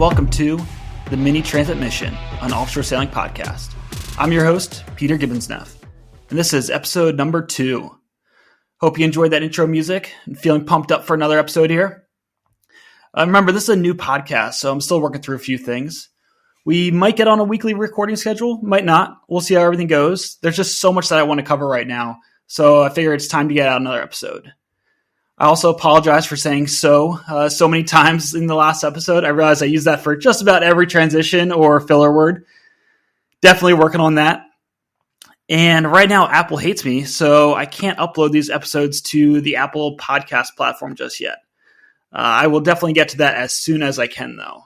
welcome to the Mini Transat Mission, an offshore sailing podcast. I'm your host, Peter Gibbons-Neff, and this is episode number 2. Hope you enjoyed that intro music and feeling pumped up for another episode here. Remember, this is a new podcast, so I'm still working through a few things. We might get on a weekly recording schedule, might not. We'll see how everything goes. There's just so much that I want to cover right now, so I figure it's time to get out another episode. I also apologize for saying so many times in the last episode. I realized I used that for just about every transition or filler word. Definitely working on that. And right now, Apple hates me, so I can't upload these episodes to the Apple podcast platform just yet. I will definitely get to that as soon as I can, though.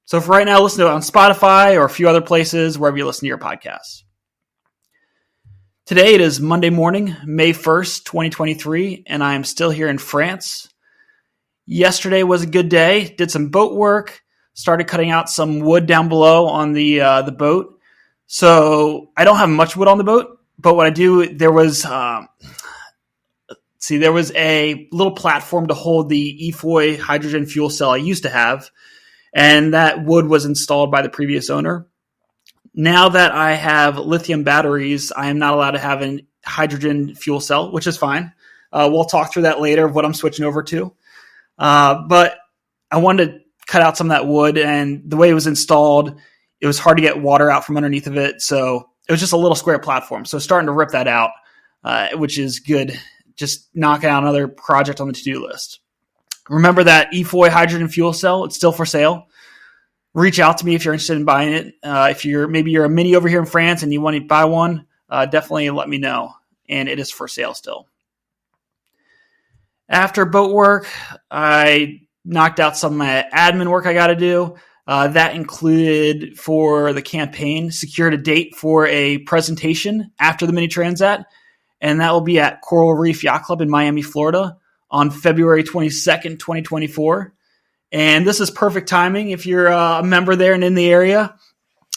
So for right now, listen to it on Spotify or a few other places, wherever you listen to your podcasts. Today it is Monday morning, May 1st, 2023, and I am still here in France. Yesterday was a good day. Did some boat work, started cutting out some wood down below on the boat. So I don't have much wood on the boat, but what I do, there was a little platform to hold the EFOY hydrogen fuel cell I used to have, and that wood was installed by the previous owner. Now that I have lithium batteries, I am not allowed to have a hydrogen fuel cell, which is fine. We'll talk through that later of what I'm switching over to. But I wanted to cut out some of that wood, and the way it was installed, it was hard to get water out from underneath of it. So it was just a little square platform. So starting to rip that out, which is good. Just knocking out another project on the to-do list. Remember that EFOY hydrogen fuel cell, it's still for sale. Reach out to me if you're interested in buying it. If you're a mini over here in France and you want to buy one, definitely let me know. And it is for sale still. After boat work, I knocked out some admin work I got to do. That included for the campaign, secured a date for a presentation after the Mini Transat, and that will be at Coral Reef Yacht Club in Miami, Florida on February 22nd, 2024. And this is perfect timing if you're a member there and in the area.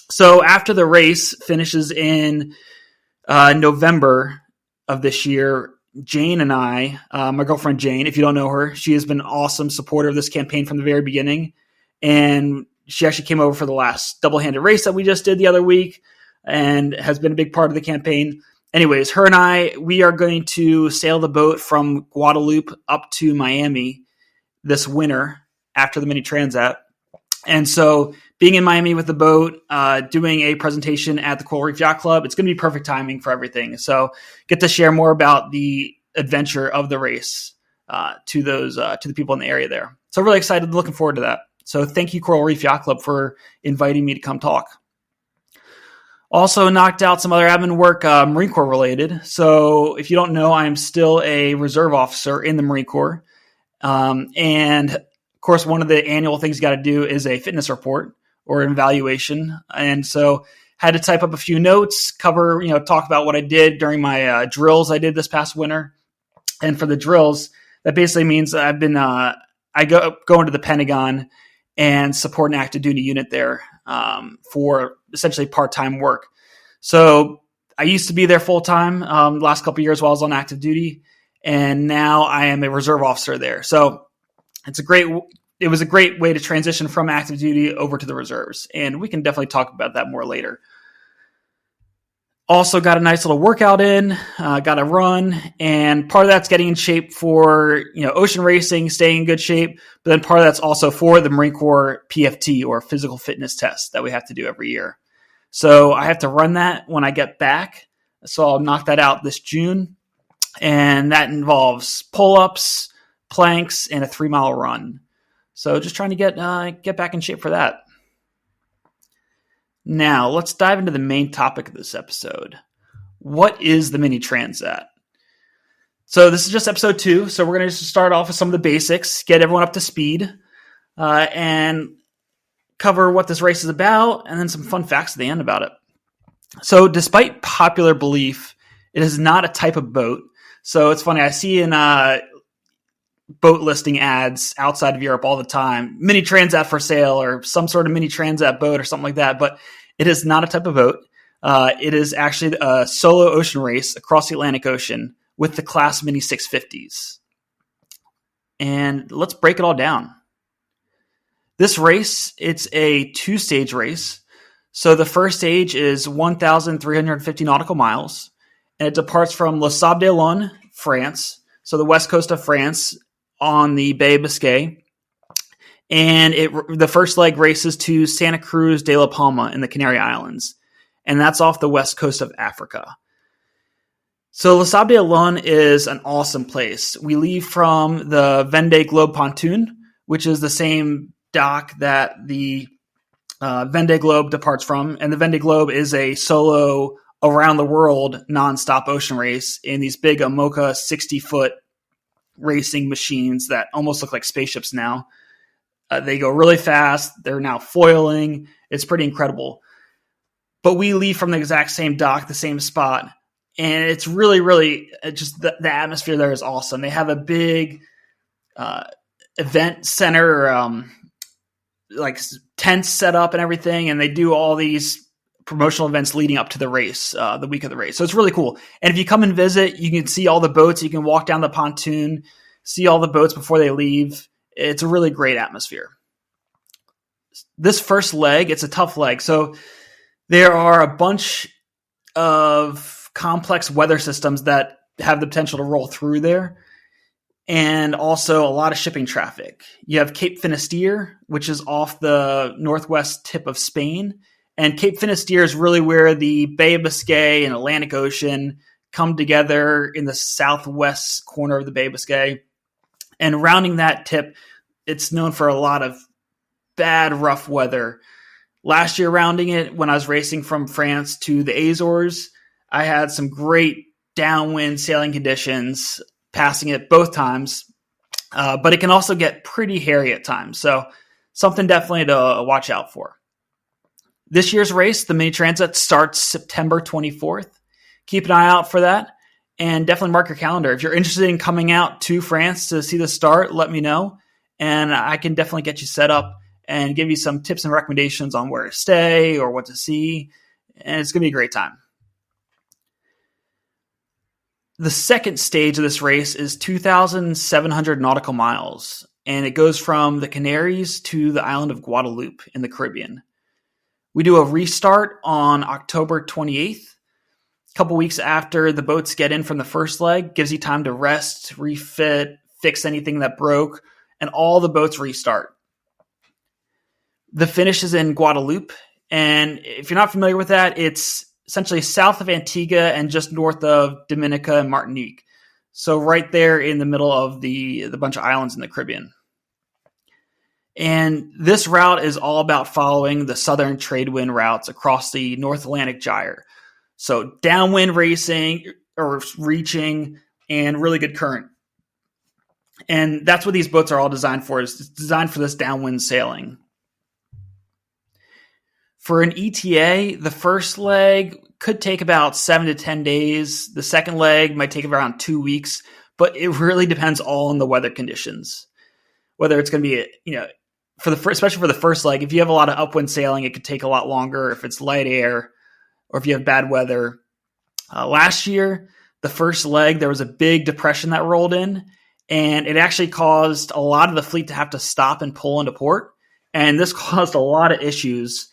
So after the race finishes in November of this year, Jane and I, my girlfriend Jane, if you don't know her, she has been an awesome supporter of this campaign from the very beginning. And she actually came over for the last double-handed race that we just did the other week and has been a big part of the campaign. Anyways, her and I, we are going to sail the boat from Guadeloupe up to Miami this winter after the Mini Transat. And so being in Miami with the boat, doing a presentation at the Coral Reef Yacht Club, it's going to be perfect timing for everything. So get to share more about the adventure of the race to the people in the area there. So really excited, looking forward to that. So thank you, Coral Reef Yacht Club, for inviting me to come talk. Also knocked out some other admin work, Marine Corps related. So if you don't know, I am still a reserve officer in the Marine Corps. And of course, one of the annual things you got to do is a fitness report or an evaluation. And so had to type up a few notes, talk about what I did during my drills I did this past winter. And for the drills, that basically means I've been, I go into the Pentagon and support an active duty unit there for essentially part-time work. So I used to be there full-time the last couple of years while I was on active duty. And now I am a reserve officer there. So it was a great way to transition from active duty over to the reserves. And we can definitely talk about that more later. Also got a nice little workout in, got a run, and part of that's getting in shape for, ocean racing, staying in good shape. But then part of that's also for the Marine Corps PFT or physical fitness test that we have to do every year. So I have to run that when I get back. So I'll knock that out this June. And that involves pull-ups, planks, and a 3-mile run. So just trying to get back in shape for that. Now, let's dive into the main topic of this episode. What is the Mini Transat? So this is just episode 2, so we're going to just start off with some of the basics, get everyone up to speed, and cover what this race is about, and then some fun facts at the end about it. So despite popular belief, it is not a type of boat. So it's funny, I see in boat listing ads outside of Europe all the time, Mini Transat for sale or some sort of Mini Transat boat or something like that, but it is not a type of boat. It is actually a solo ocean race across the Atlantic Ocean with the class Mini 650s. And let's break it all down. This race, it's a 2-stage race. So the first stage is 1,350 nautical miles, and it departs from Les Sables, France, so the west coast of France on the Bay of Biscay. And the first leg races to Santa Cruz de la Palma in the Canary Islands, and that's off the west coast of Africa. So Les Sables is an awesome place. We leave from the Vendée Globe pontoon, which is the same dock that the Vendée Globe departs from. And the Vendée Globe is a solo around the world nonstop ocean race in these big Amoca 60-foot racing machines that almost look like spaceships now. They go really fast. They're now foiling. It's pretty incredible. But we leave from the exact same dock, the same spot. And it's really, really just the atmosphere there is awesome. They have a big event center, like tents set up and everything, and they do all these promotional events leading up to the race, the week of the race. So it's really cool. And if you come and visit, you can see all the boats. You can walk down the pontoon, see all the boats before they leave. It's a really great atmosphere. This first leg, it's a tough leg. So there are a bunch of complex weather systems that have the potential to roll through there, and also a lot of shipping traffic. You have Cape Finisterre, which is off the northwest tip of Spain. And Cape Finisterre is really where the Bay of Biscay and Atlantic Ocean come together in the southwest corner of the Bay of Biscay. And rounding that tip, it's known for a lot of bad, rough weather. Last year, rounding it, when I was racing from France to the Azores, I had some great downwind sailing conditions, passing it both times, but it can also get pretty hairy at times. So something definitely to watch out for. This year's race, the Mini Transat, starts September 24th. Keep an eye out for that, and definitely mark your calendar. If you're interested in coming out to France to see the start, let me know, and I can definitely get you set up and give you some tips and recommendations on where to stay or what to see, and it's going to be a great time. The second stage of this race is 2,700 nautical miles, and it goes from the Canaries to the island of Guadeloupe in the Caribbean. We do a restart on October 28th, a couple weeks after the boats get in from the first leg. Gives you time to rest, refit, fix anything that broke, and all the boats restart. The finish is in Guadeloupe, and if you're not familiar with that, it's essentially south of Antigua and just north of Dominica and Martinique. So right there in the middle of the bunch of islands in the Caribbean. And this route is all about following the southern trade wind routes across the North Atlantic gyre. So downwind racing or reaching and really good current. And that's what these boats are all designed for. It's designed for this downwind sailing. For an ETA, the first leg could take about 7 to 10 days. The second leg might take around 2 weeks, but it really depends all on the weather conditions. Whether it's going to be, especially for the first leg, if you have a lot of upwind sailing, it could take a lot longer if it's light air or if you have bad weather. Last year, the first leg, there was a big depression that rolled in, and it actually caused a lot of the fleet to have to stop and pull into port. And this caused a lot of issues,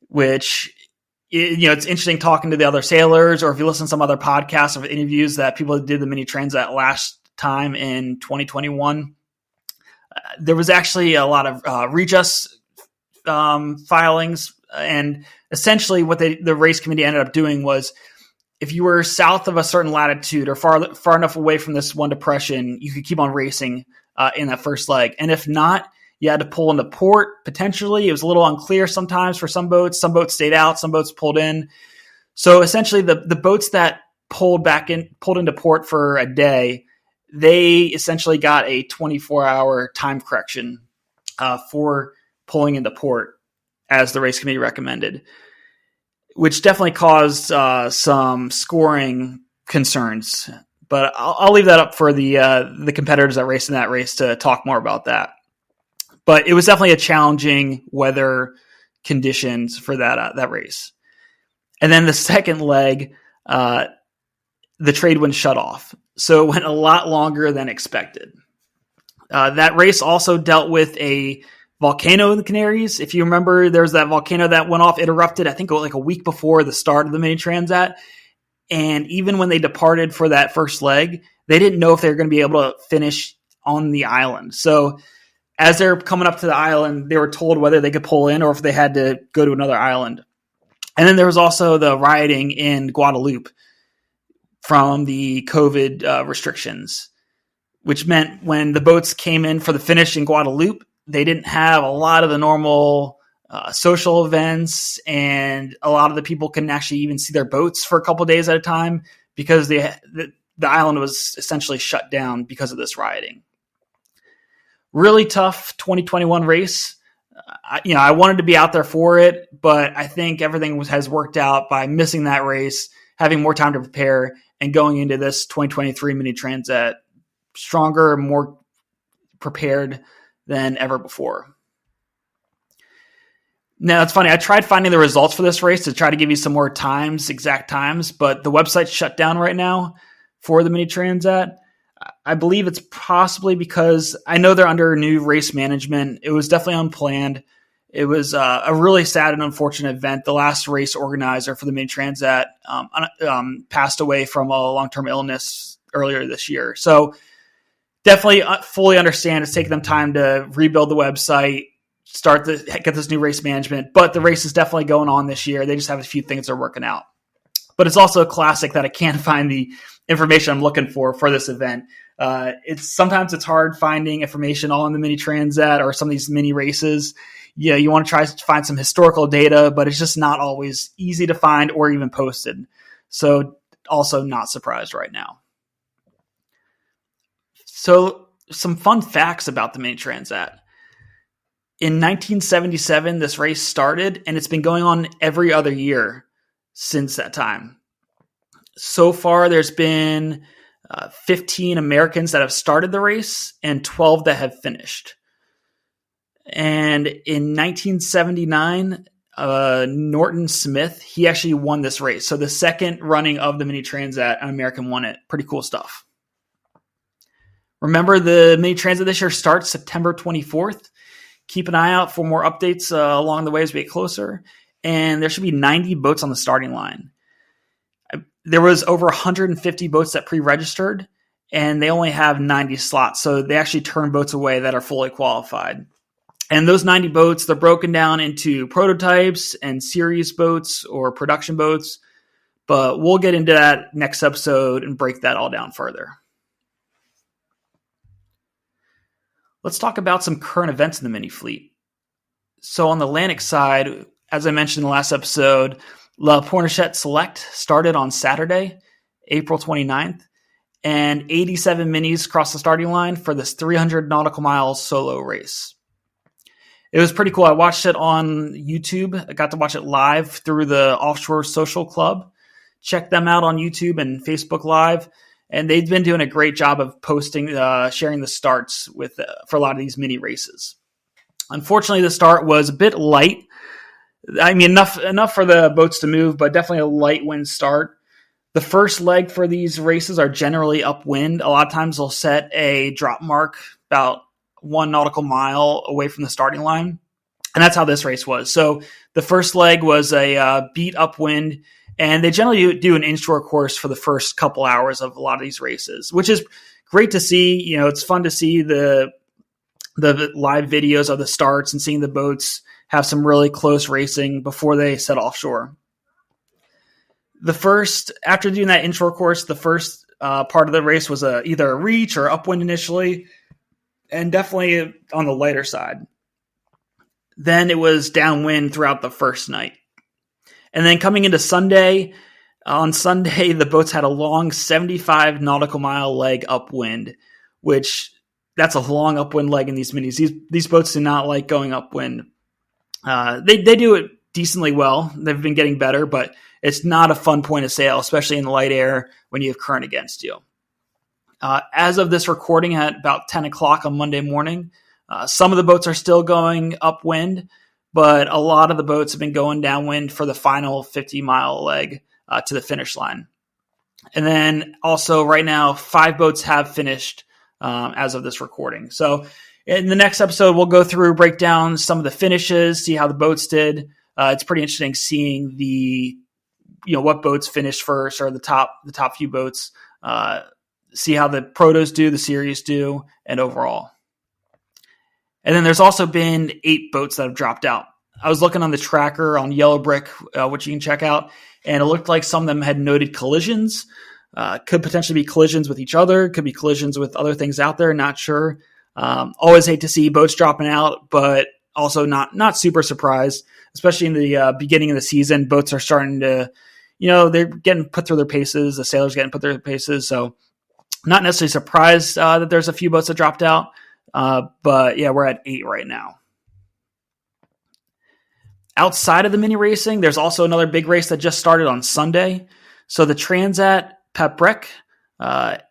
which, it's interesting talking to the other sailors, or if you listen to some other podcasts or interviews that people did the Mini Transat last time in 2021, there was actually a lot of readjust filings. And essentially what the race committee ended up doing was, if you were south of a certain latitude or far enough away from this one depression, you could keep on racing in that first leg. And if not, you had to pull into port, potentially. It was a little unclear sometimes for some boats. Some boats stayed out, some boats pulled in. So essentially the boats that pulled into port for a day, they essentially got a 24-hour time correction for pulling into port, as the race committee recommended, which definitely caused some scoring concerns. But I'll leave that up for the competitors that race in that race to talk more about that. But it was definitely a challenging weather conditions for that race. And then the second leg, the trade wind shut off. So it went a lot longer than expected. That race also dealt with a volcano in the Canaries. If you remember, there was that volcano that went off. It erupted, I think, like a week before the start of the Mini Transat. And even when they departed for that first leg, they didn't know if they were going to be able to finish on the island. So as they're coming up to the island, they were told whether they could pull in or if they had to go to another island. And then there was also the rioting in Guadeloupe from the COVID restrictions, which meant when the boats came in for the finish in Guadeloupe, they didn't have a lot of the normal social events, and a lot of the people couldn't actually even see their boats for a couple of days at a time because the island was essentially shut down because of this rioting. Really tough 2021 race. I wanted to be out there for it, but I think everything has worked out by missing that race, having more time to prepare, and going into this 2023 Mini Transat stronger, more prepared than ever before. Now, it's funny. I tried finding the results for this race to try to give you some more times, exact times, but the website's shut down right now for the Mini Transat. I believe it's possibly because I know they're under new race management. It was definitely unplanned. It was a really sad and unfortunate event. The last race organizer for the Mini Transat passed away from a long-term illness earlier this year. So definitely fully understand it's taken them time to rebuild the website, get this new race management, but the race is definitely going on this year. They just have a few things they're working out. But it's also a classic that I can't find the information I'm looking for this event. Sometimes it's hard finding information on the Mini Transat or some of these mini races. Yeah, you want to try to find some historical data, but it's just not always easy to find or even posted. So also not surprised right now. So some fun facts about the Mini Transat. In 1977, this race started, and it's been going on every other year since that time. So far, there's been 15 Americans that have started the race and 12 that have finished. And in 1979, Norton Smith, he actually won this race. So the second running of the Mini Transat, an American won it. Pretty cool stuff. Remember, the Mini Transat this year starts September 24th. Keep an eye out for more updates along the way as we get closer. And there should be 90 boats on the starting line. There was over 150 boats that pre-registered, and they only have 90 slots. So they actually turn boats away that are fully qualified. And those 90 boats, they're broken down into prototypes and series boats or production boats. But we'll get into that next episode and break that all down further. Let's talk about some current events in the mini fleet. So on the Atlantic side, as I mentioned in the last episode, La Pornachette Select started on Saturday, April 29th, and 87 minis crossed the starting line for this 300 nautical miles solo race. It was pretty cool. I watched it on YouTube. I got to watch it live through the Offshore Social Club. Check them out on YouTube and Facebook Live. And they've been doing a great job of posting, sharing the starts for a lot of these mini races. Unfortunately, the start was a bit light. I mean, enough for the boats to move, but definitely a light wind start. The first leg for these races are generally upwind. A lot of times they'll set a drop mark about 1 nautical mile away from the starting line. And that's how this race was. So the first leg was a beat upwind. And they generally do an inshore course for the first couple hours of a lot of these races, which is great to see. You know, it's fun to see the live videos of the starts and seeing the boats have some really close racing before they set offshore. After doing that inshore course, the first part of the race was either a reach or upwind initially, and definitely on the lighter side. Then it was downwind throughout the first night. And then coming into Sunday, on Sunday, the boats had a long 75 nautical mile leg upwind, which that's a long upwind leg in these minis. These boats do not like going upwind. They do it decently well. They've been getting better, but it's not a fun point of sail, especially in the light air when you have current against you. As of this recording at about 10 o'clock on Monday morning, some of the boats are still going upwind, but a lot of the boats have been going downwind for the final 50-mile leg to the finish line. And then also right now, 5 boats have finished as of this recording. So In the next episode, we'll go through, break down some of the finishes, see how the boats did. It's pretty interesting seeing what boats finished first, or the top few boats. See how the protos do, the series do, and overall. And then there's also been 8 boats that have dropped out. I was looking on the tracker on Yellow Brick, which you can check out, and it looked like some of them had noted collisions. Could potentially be collisions with each other, could be collisions with other things out there, not sure. Always hate to see boats dropping out, but also not super surprised, especially in the beginning of the season. Boats are starting to, they're getting put through their paces. The sailors getting put through their paces. So not necessarily surprised that there's a few boats that dropped out. But yeah, we're at 8 right now. Outside of the mini racing, there's also another big race that just started on Sunday. So the Transat Paprec,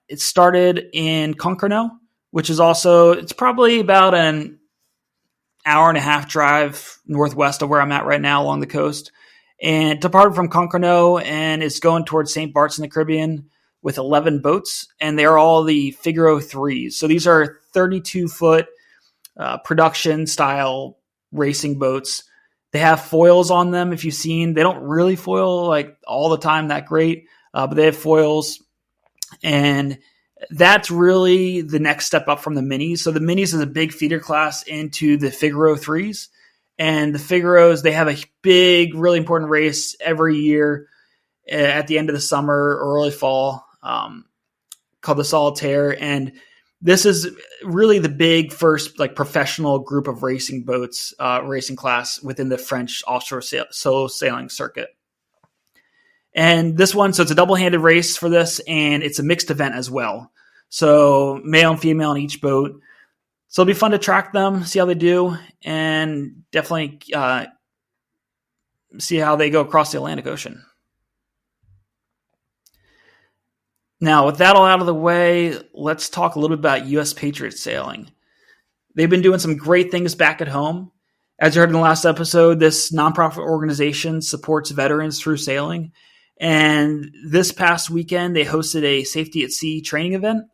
it started in Concarneau, which is it's probably about an hour and a half drive northwest of where I'm at right now along the coast. And departed from Concarneau and is going towards St. Bart's in the Caribbean with 11 boats. And they're all the Figaro 3s. So these are 32-foot production style racing boats. They have foils on them. If you've seen, they don't really foil like all the time that great, but they have foils. And that's really the next step up from the minis. So the minis is a big feeder class into the Figaro 3s. And the Figaros, they have a big, really important race every year at the end of the summer or early fall called the Solitaire. And this is really the big first professional group of racing boats, racing class within the French offshore solo sailing circuit. And this one, so it's a double-handed race for this, and it's a mixed event as well. So male and female on each boat. So it'll be fun to track them, see how they do, and definitely see how they go across the Atlantic Ocean. Now, with that all out of the way, let's talk a little bit about U.S. Patriot Sailing. They've been doing some great things back at home. As you heard in the last episode, this nonprofit organization supports veterans through sailing. And this past weekend, they hosted a safety at sea training event.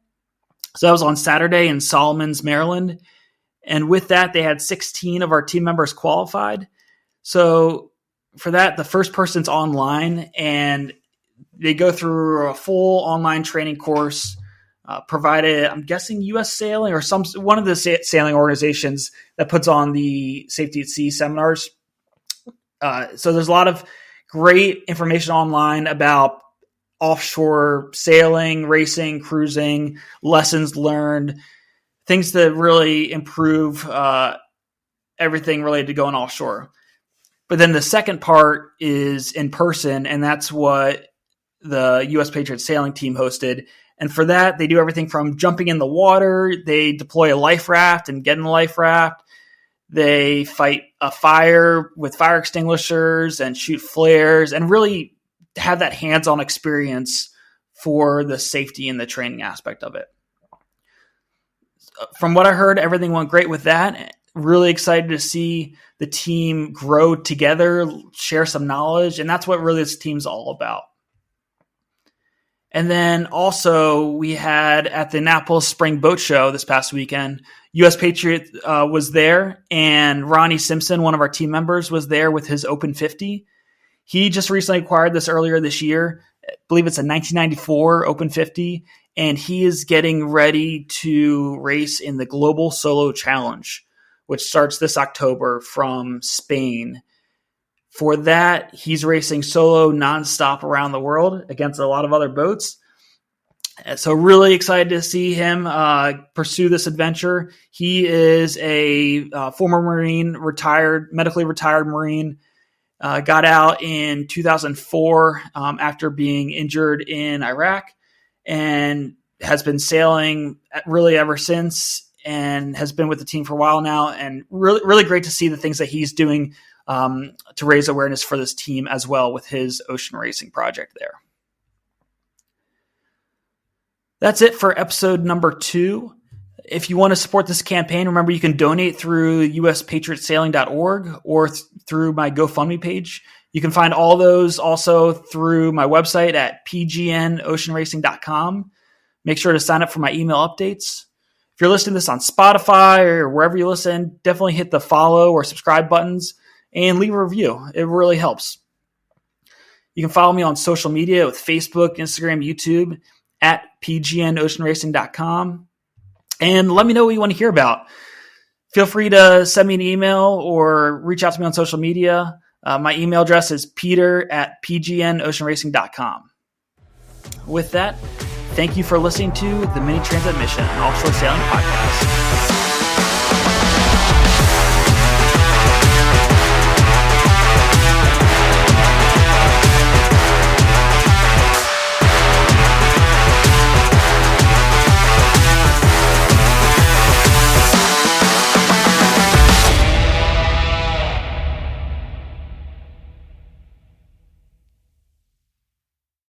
So that was on Saturday in Solomons, Maryland. And with that, they had 16 of our team members qualified. So for that, the first person's online, and they go through a full online training course provided, I'm guessing, U.S. Sailing or one of the sailing organizations that puts on the safety at sea seminars. So there's a lot of great information online about offshore sailing, racing, cruising, lessons learned, things that really improve everything related to going offshore. But then the second part is in person, and that's what the U.S. Patriot Sailing team hosted. And for that, they do everything from jumping in the water, they deploy a life raft and get in the life raft, they fight a fire with fire extinguishers and shoot flares and really have that hands-on experience for the safety and the training aspect of it. From what I heard, everything went great with that. Really excited to see the team grow together, share some knowledge, and that's what really this team's all about. And then also we had at the Annapolis Spring Boat Show this past weekend, U.S. Patriot was there, and Ronnie Simpson, one of our team members, was there with his Open 50. He just recently acquired this earlier this year. I believe it's a 1994 Open 50, and he is getting ready to race in the Global Solo Challenge, which starts this October from Spain. For that, he's racing solo nonstop around the world against a lot of other boats. So really excited to see him pursue this adventure. He is a former Marine, medically retired Marine, got out in 2004 after being injured in Iraq, and has been sailing really ever since, and has been with the team for a while now. And really, really great to see the things that he's doing to raise awareness for this team as well with his ocean racing project there. That's it for episode number 2. If you want to support this campaign, remember you can donate through uspatriotsailing.org or through my GoFundMe page. You can find all those also through my website at pgnoceanracing.com. Make sure to sign up for my email updates. If If you're listening to this on Spotify or wherever you listen, definitely hit the follow or subscribe buttons and leave a review. It really helps. You can follow me on social media with Facebook, Instagram, YouTube at pgnoceanracing.com. And let me know what you want to hear about. Feel free to send me an email or reach out to me on social media. My email address is peter@pgnoceanracing.com. With that, thank you for listening to the Mini Transat Mission, an offshore sailing podcast.